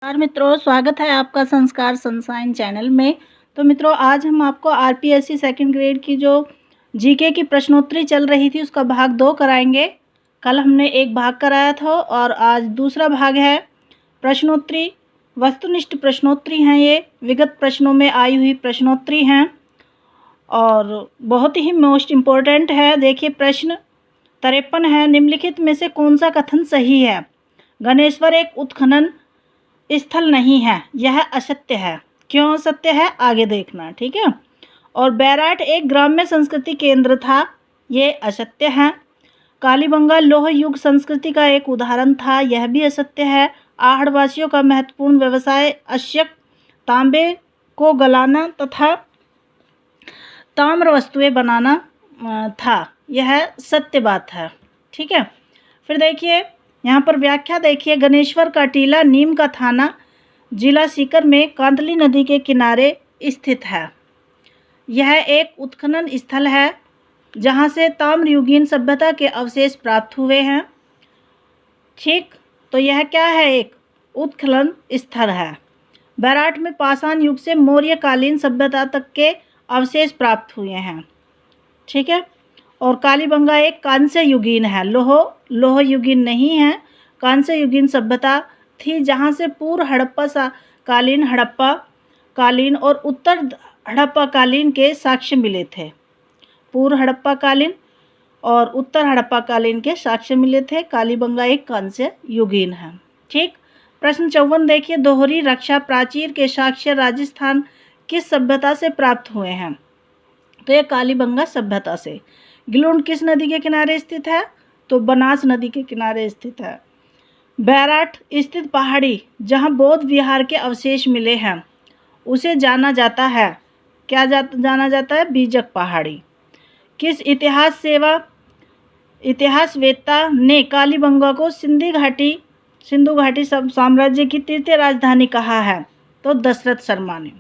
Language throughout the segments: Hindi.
नमस्कार मित्रों, स्वागत है आपका संस्कार सनसाइन चैनल में। तो मित्रों, आज हम आपको आरपीएससी सेकंड ग्रेड की जो जीके की प्रश्नोत्तरी चल रही थी उसका भाग 2 कराएंगे। कल हमने एक भाग कराया था और आज दूसरा भाग है। प्रश्नोत्तरी वस्तुनिष्ठ प्रश्नोत्तरी हैं, ये विगत प्रश्नों में आई हुई प्रश्नोत्तरी हैं और बहुत ही मोस्ट इम्पोर्टेंट है। देखिए, प्रश्न 53 है। निम्नलिखित में से कौन सा कथन सही है? गणेश्वर एक उत्खनन स्थल नहीं है, यह असत्य है। क्यों असत्य है, आगे देखना, ठीक है। और बैराट एक ग्राम्य संस्कृति केंद्र था, ये असत्य है। कालीबंगा लौह युग संस्कृति का एक उदाहरण था, यह भी असत्य है। आहड़वासियों का महत्वपूर्ण व्यवसाय अश्यक तांबे को गलाना तथा ताम्र वस्तुएं बनाना था, यह सत्य बात है, ठीक है। फिर देखिए यहाँ पर व्याख्या देखिए। गणेश्वर का टीला नीम का थाना जिला सीकर में कांतली नदी के किनारे स्थित है। यह एक उत्खनन स्थल है जहाँ से ताम्रयुगीन सभ्यता के अवशेष प्राप्त हुए हैं, ठीक। तो यह क्या है? एक उत्खनन स्थल है। बैराट में पाषाण युग से मौर्यकालीन सभ्यता तक के अवशेष प्राप्त हुए हैं, ठीक है। और कालीबंगा एक कांस्य युगीन है, लोह युगीन नहीं है, कांस्य युगीन सभ्यता थी जहाँ से पूर्व हड़प्पा कालीन और उत्तर हड़प्पा कालीन के साक्ष्य मिले थे। पूर्व हड़प्पा कालीन और उत्तर हड़प्पा कालीन के साक्ष्य मिले थे। कालीबंगा एक कांस्य युगीन है, ठीक। प्रश्न 54 देखिए। दोहरी रक्षा प्राचीर के साक्ष्य राजस्थान किस सभ्यता से प्राप्त हुए हैं? तो ये कालीबंगा सभ्यता से। गिलुंड किस नदी के किनारे स्थित है? तो बनास नदी के किनारे स्थित है। बैराट स्थित पहाड़ी जहां बौद्ध विहार के अवशेष मिले हैं उसे जाना जाता है, क्या जाना जाता है? बीजक पहाड़ी। किस इतिहासवेत्ता ने कालीबंगा को सिंधु घाटी साम्राज्य की तृतीय राजधानी कहा है? तो दशरथ शर्मा ने,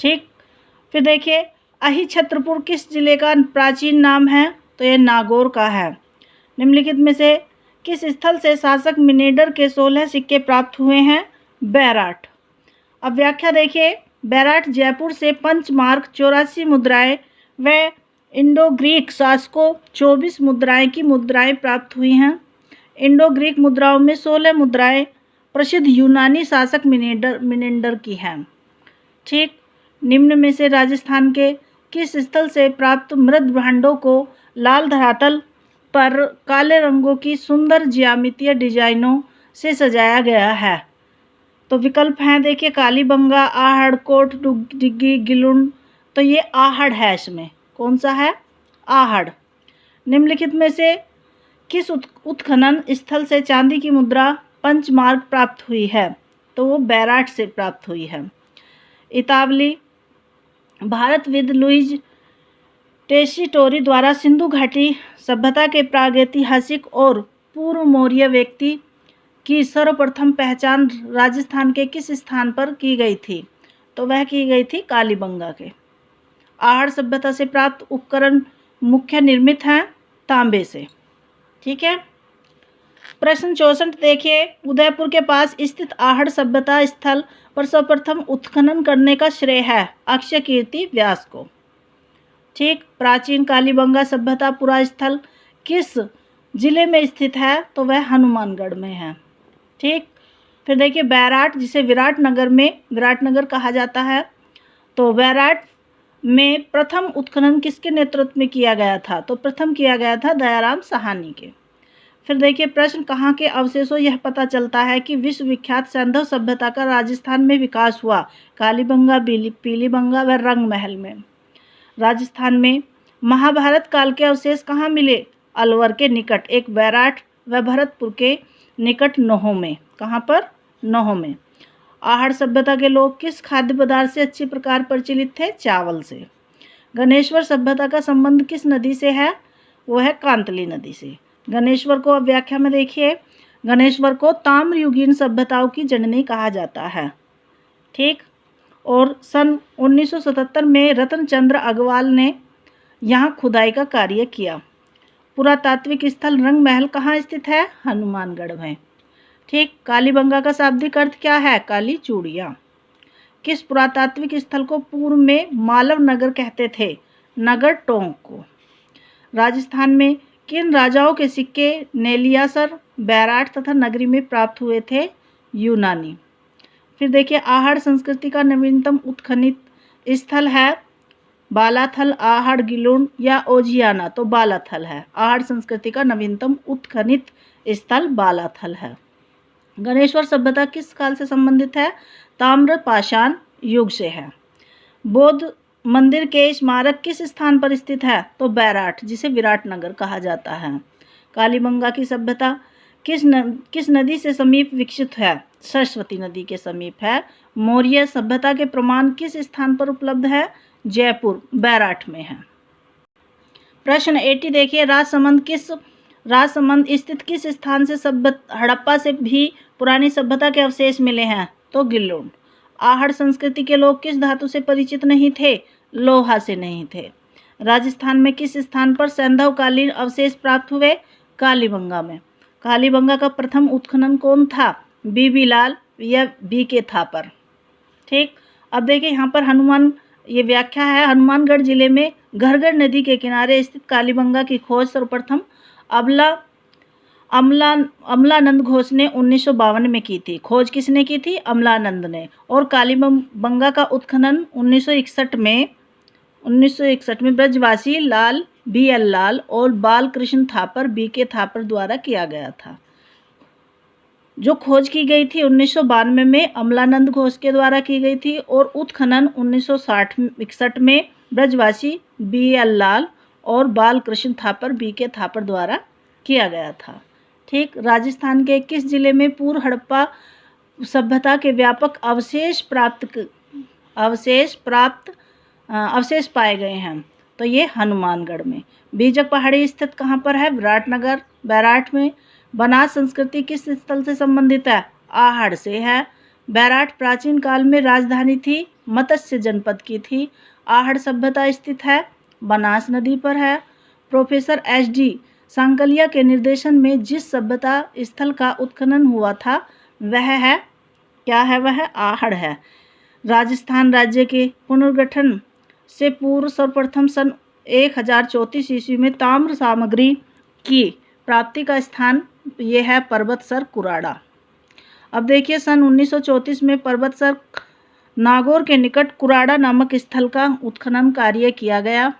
ठीक। फिर देखिए, अहिछत्रपुर किस जिले का प्राचीन नाम है? तो यह नागौर का है। निम्नलिखित में से किस स्थल से शासक मिनेंडर के 16 सिक्के प्राप्त हुए हैं? बैराट। अब व्याख्या देखिए। बैराट जयपुर से पंचमार्क 84 मुद्राएं व इंडो ग्रीक शासकों 24 मुद्राएं की मुद्राएं प्राप्त हुई हैं। इंडो ग्रीक मुद्राओं में 16 मुद्राएं प्रसिद्ध यूनानी शासक मिनेंडर की हैं, ठीक। निम्न में से राजस्थान के किस स्थल से प्राप्त मृद भांडों को लाल धरातल पर काले रंगों की सुंदर ज्यामितीय डिजाइनों से सजाया गया है? तो विकल्प हैं, देखिए, कालीबंगा, आहड़, कोट डिग्गी, गिलुंड। तो ये आहड़ है, इसमें कौन सा है? आहड़। निम्नलिखित में से किस उत्खनन स्थल से चांदी की मुद्रा पंचमार्क प्राप्त हुई है? तो वो बैराट से प्राप्त हुई है। इतावली भारत विद लुइज टेसिटोरी द्वारा सिंधु घाटी सभ्यता के प्रागैतिहासिक और पूर्व मौर्य व्यक्ति की सर्वप्रथम पहचान राजस्थान के किस स्थान पर की गई थी? तो वह की गई थी कालीबंगा के। आहड़ सभ्यता से प्राप्त उपकरण मुख्य निर्मित हैं तांबे से, ठीक है। प्रश्न 64 देखिए। उदयपुर के पास स्थित आहड़ सभ्यता स्थल पर सर्वप्रथम उत्खनन करने का श्रेय है अक्षय कीर्ति व्यास को, ठीक। प्राचीन कालीबंगा सभ्यता पुरा स्थल किस जिले में स्थित है? तो वह हनुमानगढ़ में है, ठीक। फिर देखिए, बैराट जिसे विराटनगर कहा जाता है, तो बैराट में प्रथम उत्खनन किसके नेतृत्व में किया गया था? तो प्रथम किया गया था दयाराम साहनी के। फिर देखिए, प्रश्न कहाँ के अवशेषों यह पता चलता है कि विश्व विख्यात सैंधव सभ्यता का राजस्थान में विकास हुआ? कालीबंगा, पीलीबंगा व रंगमहल में। राजस्थान में महाभारत काल के अवशेष कहाँ मिले? अलवर के निकट, एक बैराट व भरतपुर के निकट नोहो में। कहाँ पर? नोहो में। आहड़ सभ्यता के लोग किस खाद्य पदार्थ से अच्छी प्रकार परिचित थे? चावल से। गणेश्वर सभ्यता का संबंध किस नदी से है? वो है कांतली नदी से। गणेश्वर को अब व्याख्या में देखिए। गणेश्वर को ताम्रयुगीन सभ्यताओं की जननी कहा जाता है, ठीक। और सन 1977 में रतनचंद्र अग्रवाल ने यहाँ खुदाई का कार्य किया। पुरातात्विक स्थल रंगमहल कहाँ स्थित है? हनुमानगढ़ में। ठीक। कालीबंगा का शाब्दिक अर्थ क्या है? काली चूड़ियाँ। किस पुरातात्विक स्थल को पूर्व में मालव नगर कहते थे? नगर टोंक को। राजस्थान में किन राजाओं के सिक्के नेलियासर, बैराठ तथा नगरी में प्राप्त हुए थे? यूनानी। फिर देखिए, आहड़ संस्कृति का नवीनतम उत्खनित स्थल है बालाथल, आहड़, गिलुंड या ओझियाना। तो बालाथल है। आहड़ संस्कृति का नवीनतम उत्खनित स्थल बालाथल है। गणेश्वर सभ्यता किस काल से संबंधित है? ताम्र पाषाण युग से है। बौद्ध मंदिर के स्मारक किस स्थान पर स्थित है? तो बैराठ, जिसे विराट नगर कहा जाता है। कालीबंगा की सभ्यता किस नदी से समीप विकसित है? सरस्वती नदी के समीप है। मौर्य सभ्यता के प्रमाण किस स्थान पर उपलब्ध है? जयपुर, बैराठ में है। प्रश्न 80 देखिए, राजसमंद स्थित किस स्थान से हड़प्पा से भी पुरानी सभ्यता के अवशेष मिले हैं? तो गिल्लुंड। आहड़ संस्कृति के लोग किस धातु से परिचित नहीं थे? लोहा से नहीं थे। राजस्थान में किस स्थान पर सैंधवकालीन अवशेष प्राप्त हुए? कालीबंगा में। कालीबंगा का प्रथम उत्खनन कौन था? बीबी लाल या बीके थापर। ठीक। अब देखिए, यहाँ पर ये व्याख्या है। हनुमानगढ़ जिले में घरगढ़ नदी के किनारे स्थित कालीबंगा की खोज सर्वप्रथम अमलानंद घोष ने 1952 में की थी। खोज किसने की थी? अमलानंद ने। और कालीबंगा का उत्खनन 1961 में ब्रजवासी लाल BL लाल और बालकृष्ण थापर BK थापर द्वारा किया गया था। जो खोज की गई थी 1992 में अमलानंद घोष के द्वारा की गई थी और उत्खनन 1961 में ब्रजवासी BL लाल और बालकृष्ण थापर BK थापर द्वारा किया गया था। ठीक। राजस्थान के किस जिले में पूर्व हड़प्पा सभ्यता के व्यापक अवशेष पाए गए हैं? तो ये हनुमानगढ़ में। बीजक पहाड़ी स्थित कहाँ पर है? विराटनगर, बैराठ में। बनास संस्कृति किस स्थल से संबंधित है? आहड़ से है। बैराठ प्राचीन काल में राजधानी थी, मत्स्य जनपद की थी। आहड़ सभ्यता स्थित है, बनास नदी पर है। प्रोफेसर SD सांकलिया के निर्देशन में जिस सभ्यता स्थल का उत्खनन हुआ था वह है, क्या है? वह आहड़ है। राजस्थान राज्य के पुनर्गठन से पूर्व सर्वप्रथम सन 1034 ईस्वी में ताम्र सामग्री की प्राप्ति का स्थान ये है पर्वतसर, कुराड़ा। अब देखिए, सन 1934 में पर्वतसर नागौर के निकट कुराड़ा नामक स्थल का उत्खनन कार्य किया गया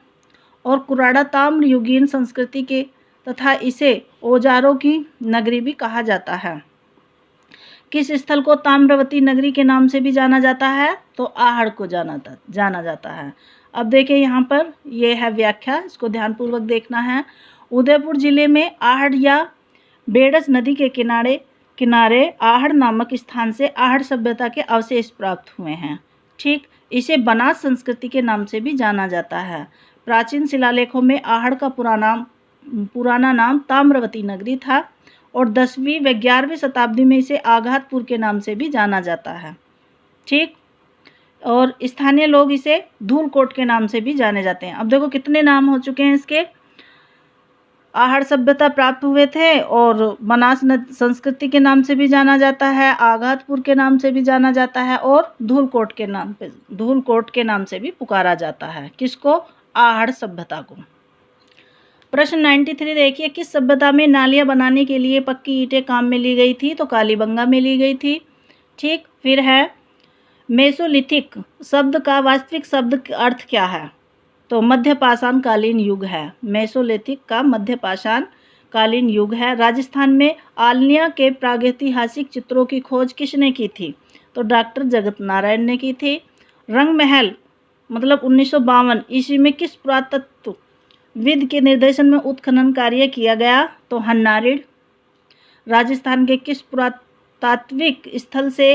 और कुराड़ा ताम्र युगीन संस्कृति के तथा इसे औजारों की नगरी भी कहा जाता है। किस स्थल को ताम्रवती नगरी के नाम से भी जाना जाता है? तो आहड़ को जाना जाता है। अब देखिए, यहाँ पर यह है व्याख्या, इसको ध्यानपूर्वक देखना है। उदयपुर जिले में आहड़ या बेडस नदी के किनारे आहड़ नामक स्थान से आहड़ सभ्यता के अवशेष प्राप्त हुए हैं। ठीक। इसे बनास संस्कृति के नाम से भी जाना जाता है। प्राचीन शिलालेखों में आहड़ का पुराना नाम ताम्रवती नगरी था और 10वीं व 11वीं शताब्दी में इसे आघातपुर के नाम से भी जाना जाता है। ठीक। और स्थानीय लोग इसे धूलकोट के नाम से भी जाने जाते हैं। अब देखो कितने नाम हो चुके हैं इसके। आहड़ सभ्यता प्राप्त हुए थे और बनास संस्कृति के नाम से भी जाना जाता है, आघातपुर के नाम से भी जाना जाता है और धूलकोट के नाम से भी पुकारा जाता है। किसको? आहड़ सभ्यता को। प्रश्न 93 देखिए, किस सभ्यता में नालियाँ बनाने के लिए पक्की ईंटें काम में ली गई थी? तो कालीबंगा में ली गई थी। ठीक। फिर है मेसोलिथिक शब्द का वास्तविक शब्द अर्थ क्या है? तो मध्य पाषाण कालीन युग है। मेसोलिथिक का मध्य पाषाण कालीन युग है। राजस्थान में आलनिया के प्रागैतिहासिक चित्रों की खोज किसने की थी? तो डॉक्टर जगत नारायण ने की थी। रंग महल मतलब 1952 ईस्वी में किस पुरातत्वविद के निर्देशन में उत्खनन कार्य किया गया? तो हन्नारिड। राजस्थान के किस पुरातात्विक स्थल से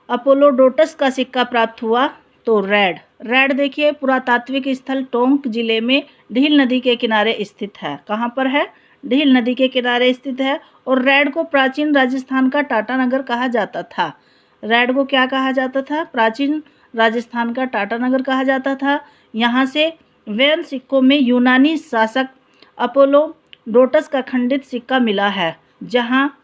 अपोलोडोटस का सिक्का प्राप्त हुआ? तो रेड देखिए, पुरातात्विक स्थल टोंक जिले में ढील नदी के किनारे स्थित है। कहाँ पर है? ढील नदी के किनारे स्थित है। और रेड को प्राचीन राजस्थान का टाटानगर कहा जाता था। रेड को क्या कहा जाता था? प्राचीन राजस्थान का टाटानगर कहा जाता था। यहाँ से वैन सिक्कों में यूनानी शासक अपोलोडोटस का खंडित सिक्का मिला है, जहाँ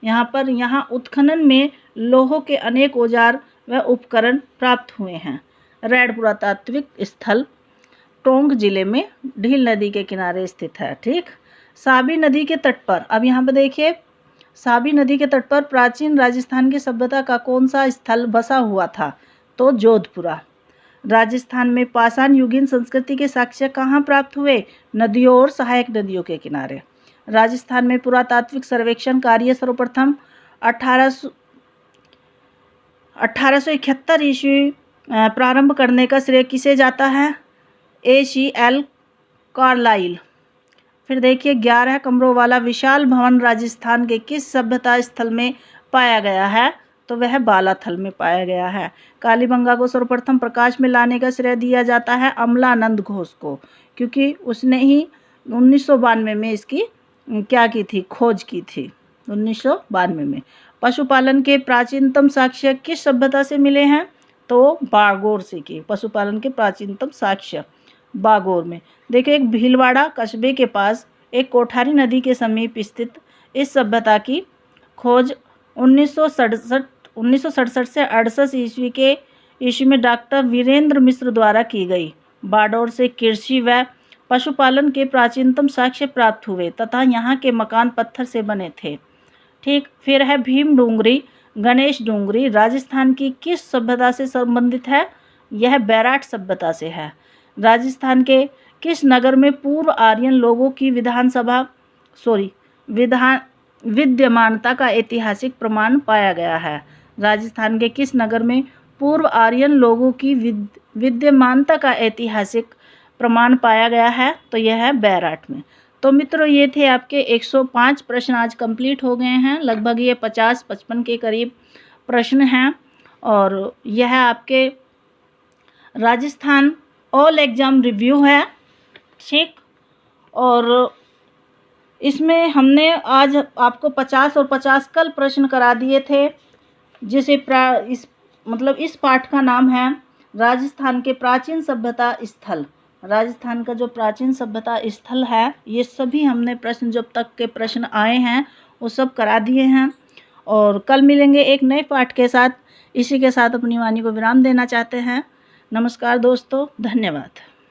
यहाँ उत्खनन में लोहों के अनेक औजार व उपकरण प्राप्त हुए हैं। रैड पुरातात्विक स्थल टोंक जिले में ढील नदी के किनारे स्थित है। ठीक, साबी नदी के तट पर, अब यहाँ पर देखिए, साबी नदी के तट पर प्राचीन राजस्थान की सभ्यता का कौन सा स्थल बसा हुआ था? तो जोधपुरा। राजस्थान में पाषाण युगीन संस्कृति के साक्ष्य कहाँ प्राप्त हुए? नदियों और सहायक नदियों के किनारे। राजस्थान में पुरातात्विक सर्वेक्षण कार्य सर्वप्रथम 1871 ईस्वी प्रारंभ करने का श्रेय किसे जाता है? ACL Carlisle. फिर देखिए, 11 कमरों वाला विशाल भवन राजस्थान के किस सभ्यता स्थल में पाया गया है? तो वह बालाथल में पाया गया है। कालीबंगा को सर्वप्रथम प्रकाश में लाने का श्रेय दिया जाता है अमलानंद घोष को, क्योंकि उसने ही 1992 में इसकी क्या की थी? खोज की थी 1992 में। पशुपालन के प्राचीनतम साक्ष्य किस सभ्यता से मिले हैं? तो बागोर से की। पशुपालन के प्राचीनतम साक्ष्य बागोर में। देखिए, एक भीलवाड़ा कस्बे के पास एक कोठारी नदी के समीप स्थित इस सभ्यता की खोज 1967 से 68 ईस्वी में डॉक्टर वीरेंद्र मिश्र द्वारा की गई। बागोर से कृषि व पशुपालन के प्राचीनतम साक्ष्य प्राप्त हुए तथा यहाँ के मकान पत्थर से बने थे। ठीक, फिर है भीम डूंगरी, गणेश डूंगरी राजस्थान की किस सभ्यता से संबंधित है? यह बैराट सभ्यता से है। राजस्थान के किस नगर में पूर्व आर्यन लोगों की विद्यमानता का ऐतिहासिक प्रमाण पाया गया है? राजस्थान के किस नगर में पूर्व आर्यन लोगों की विद्यमानता का ऐतिहासिक प्रमाण पाया गया है? तो यह है बैराट में। तो मित्रों, ये थे आपके 105 प्रश्न आज कंप्लीट हो गए हैं। लगभग ये 50-55 के करीब प्रश्न हैं और यह आपके राजस्थान ऑल एग्ज़ाम रिव्यू है। ठीक, और इसमें हमने आज आपको 50 और 50 कल प्रश्न करा दिए थे, जिसे इस पाठ का नाम है राजस्थान के प्राचीन सभ्यता स्थल। राजस्थान का जो प्राचीन सभ्यता स्थल है, ये सभी हमने प्रश्न जब तक के प्रश्न आए हैं वो सब करा दिए हैं। और कल मिलेंगे एक नए पाठ के साथ। इसी के साथ अपनी वाणी को विराम देना चाहते हैं। नमस्कार दोस्तों, धन्यवाद।